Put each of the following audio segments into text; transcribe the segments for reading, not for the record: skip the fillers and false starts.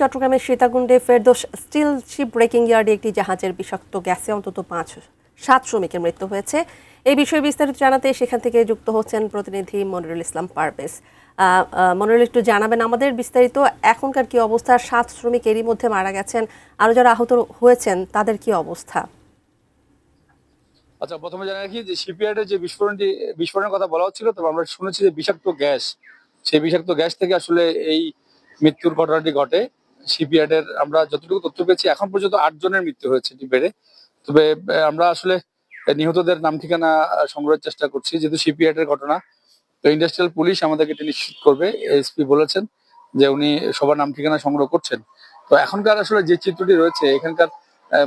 চট্টগ্রামের সীতাকুণ্ডে Ferdous still ship breaking ইয়ার্ডে একটি জাহাজের বিষাক্ত গ্যাসে অন্তত 7 শ্রমিকের মৃত্যু হয়েছে। এই বিষয়ে বিস্তারিত জানাতে সেখান থেকে যুক্ত হচ্ছেন প্রতিনিধি মনিরুল ইসলাম পারভেজ। মনিরুল, একটু জানাবেন আমাদের বিস্তারিত এখনকার কি অবস্থা? 7 শ্রমিক এরই মধ্যে মারা গেছেন, আরো যারা আহত হয়েছেন তাদের কি অবস্থা? আচ্ছা, প্রথমে জানা রাখি যে শিপইয়ার্ডে যে বিস্ফোরণের কথা বলা হচ্ছিল, তবে আমরা শুনেছি যে বিষাক্ত গ্যাস, সেই বিষাক্ত গ্যাস থেকে আসলে এই মৃত্যুর ঘটনাটি ঘটে। শিপইয়ার্ডের আমরা যতটুকু তথ্য পেয়েছি এখন পর্যন্ত 8 জনের মৃত্যু হয়েছে বেড়ে। তবে আমরা আসলে নিহতদের নাম ঠিকানা সংগ্রহের চেষ্টা করছি, যেহেতু শিপইয়ার্ডের ঘটনা। তো ইন্ডাস্ট্রিয়াল পুলিশ আমাদেরকে এটি নিশ্চিত করবে, এসপি বলেছেন যে উনি সবার নাম ঠিকানা সংগ্রহ করছেন। তো এখনকার আসলে যে চিত্রটি রয়েছে এখানকার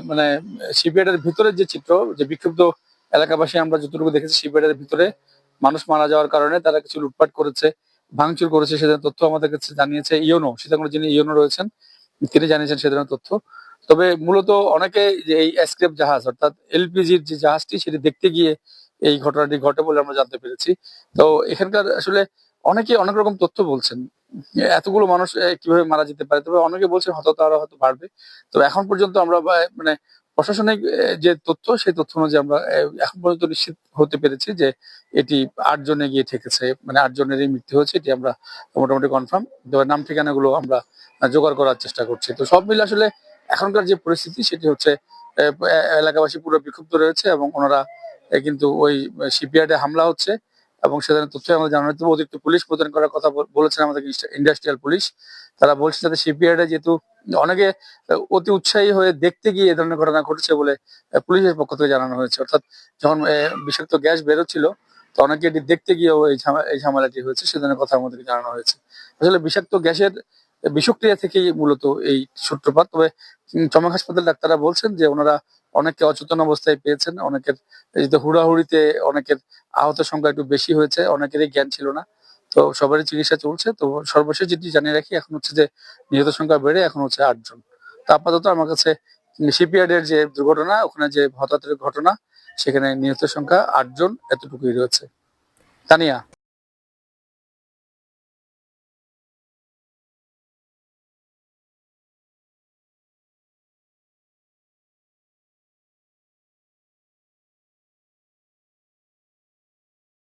মানে শিপইয়ার্ডের ভিতরে যে চিত্র, যে বিক্ষুব্ধ এলাকাবাসী আমরা যতটুকু দেখেছি, শিপইয়ার্ডের ভিতরে মানুষ মারা যাওয়ার কারণে তারা কিছু লুটপাট করেছে, ভাঙচুর করেছে, সে ধরনের তথ্য আমাদের কাছে জানিয়েছে ইয়োনো, সীতাকুণ্ডে যিনি ইয়োনো রয়েছেন তিনি জানিয়েছেন সে ধরনের তথ্য। তবে মূলত অনেকে যে এই এসক্রেপ জাহাজ অর্থাৎ এলপিজির যে জাহাজটি সেটি দেখতে গিয়ে এই ঘটনাটি ঘটে বলে আমরা জানতে পেরেছি। তো এখানকার আসলে অনেকে অনেক রকম তথ্য বলছেন, এতগুলো মানুষ কিভাবে মারা যেতে পারে। তবে অনেকে বলছেন হতাহত আরো হয়তো বাড়বে। তো এখন পর্যন্ত আমরা মানে প্রশাসনিক যে তথ্য, সেই তথ্য অনুযায়ী আমরা এখন পর্যন্ত নিশ্চিত হতে পেরেছি যে এটি 8 জনে গিয়ে ঠেকেছে, মানে 8 জনেরই মৃত্যু হয়েছে, এটি আমরা মোটামুটি কনফার্ম। তবে নাম ঠিকানাগুলো আমরা জোগাড় করার চেষ্টা করছি। তো সব মিলে আসলে এখনকার যে পরিস্থিতি সেটি হচ্ছে এলাকাবাসী পুরো বিক্ষুব্ধ রয়েছে এবং ওনারা কিন্তু ওই শিপইয়ার্ডে হামলা হচ্ছে এবং সেখানে তথ্য আমাদের জানানো হচ্ছে। অতিরিক্ত পুলিশ মোতায়েন করার কথা বলেছেন আমাদের ইন্ডাস্ট্রিয়াল পুলিশ। তারা বলছে যাতে শিপইয়ার্ডে, যেহেতু অনেকে অতি উৎসাহী হয়ে দেখতে গিয়ে এই ধরনের ঘটনা ঘটেছে বলে পুলিশের পক্ষ থেকে জানানো হয়েছে। অর্থাৎ যখন বিষাক্ত গ্যাস বেরোচ্ছিল, তো অনেকে এটি দেখতে গিয়েও এই ঝামেলাটি হয়েছে, সে ধরনের কথা আমাদেরকে জানানো হয়েছে। আসলে বিষাক্ত গ্যাসের বিষক্রিয়া থেকেই মূলত এই সূত্রপাত। তবে চমেক হাসপাতাল ডাক্তাররা বলছেন যে ওনারা অনেককে অচেতন অবস্থায় পেয়েছেন, অনেকের যেহেতু হুড়াহুড়িতে অনেকের আহতের সংখ্যা একটু বেশি হয়েছে, অনেকেরই জ্ঞান ছিল না। তো সবারই চিকিৎসা চলছে। তো সর্বশেষ যেটি জানিয়ে রাখি এখন হচ্ছে যে নিহত সংখ্যা বেড়ে এখন হচ্ছে 8 জন। তো আপাতত আমার কাছে শিপইয়ার্ডের যে দুর্ঘটনা, ওখানে যে হতাহতের ঘটনা, সেখানে নিহতের সংখ্যা 8 জন, এতটুকুই রয়েছে। তানিয়া।